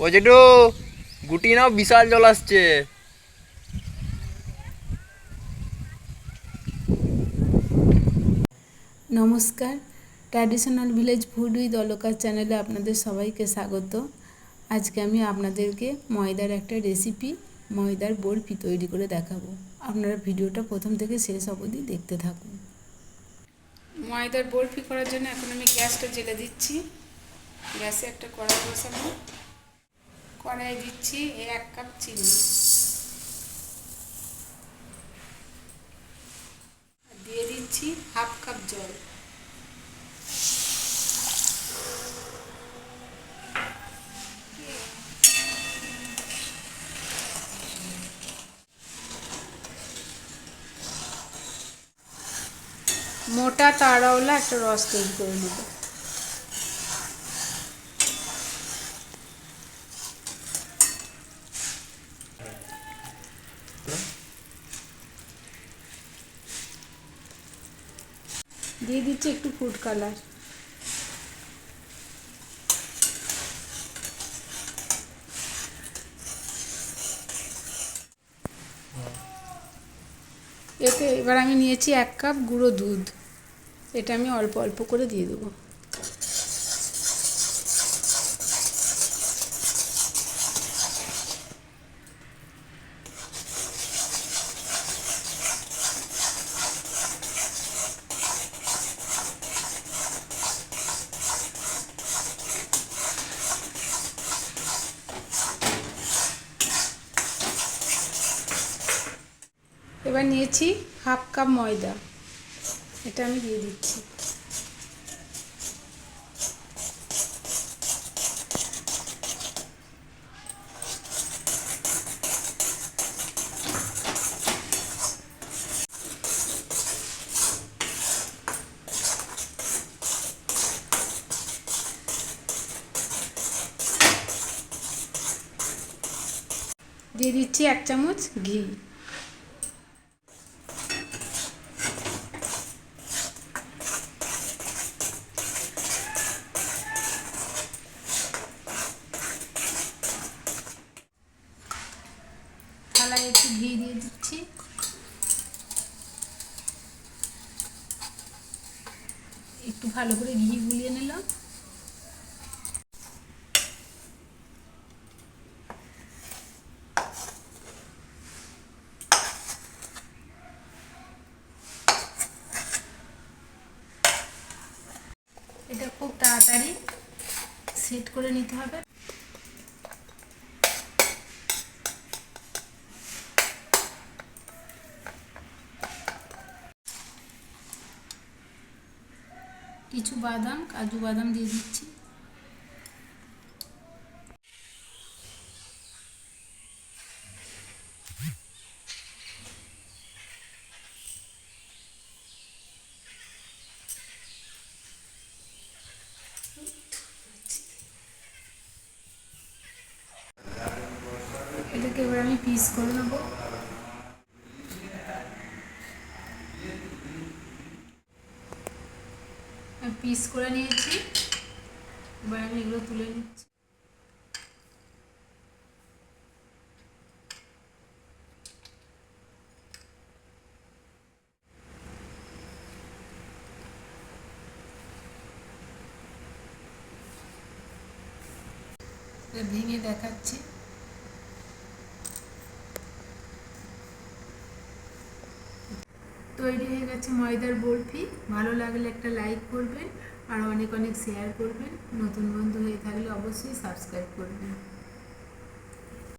ও জেঠু, গুটি নাও, বিশাল জল আসছে। নমস্কার, traditional village food with Alka চ্যানেলে আপনাদের সবাইকে স্বাগত। আজকে আমি আপনাদেরকে ময়দার একটা রেসিপি, ময়দার বরফি তৈরি করে দেখাবো। আপনারা ভিডিওটা প্রথম থেকে শেষ অবধি দেখতে থাকুন। ময়দার বরফি করার জন্য এখন আমি গ্যাসটা জ্বেলে দিচ্ছি। গ্যাসে একটা কড়াই বসাবো। কড়াই দিচ্ছি 1 কাপ চিনি, দিয়ে দিচ্ছি 1/2 কাপ জল। মোটা তাড়াওয়ালা একটা রস তৈরি করে নেব। দিয়ে দিচ্ছি একটু ফুড কালার। এতে এবার আমি নিয়েছি 1 কাপ গুঁড়ো দুধ। এটা আমি অল্প অল্প করে দিয়ে দেবো। এবার নিয়েছি 1/2 কাপ ময়দা, এটা আমি দিয়ে দিচ্ছি। দিয়ে দিচ্ছি 1 চামচ ঘি। থালায় একটু ঘি দিয়ে দিচ্ছি। একটু ভালো করে ঘি গুলিয়ে নিলাম। এটা খুব তাড়াতাড়ি সেট করে নিতে হবে। কিছু বাদাম, কাজু বাদাম দিয়ে দিচ্ছি। এটাকে এবার আমি পিস করে নেব। পিস করে নিয়েছি, এবার আমি এগুলো তুলে নিচ্ছি। ভেঙে দেখাচ্ছি। তৈরি হয়ে গেছে ময়দার বরফি। ভালো লাগলে একটা লাইক করবেন আর অনেক অনেক শেয়ার করবেন। নতুন বন্ধু হয়ে থাকলে অবশ্যই সাবস্ক্রাইব করবেন।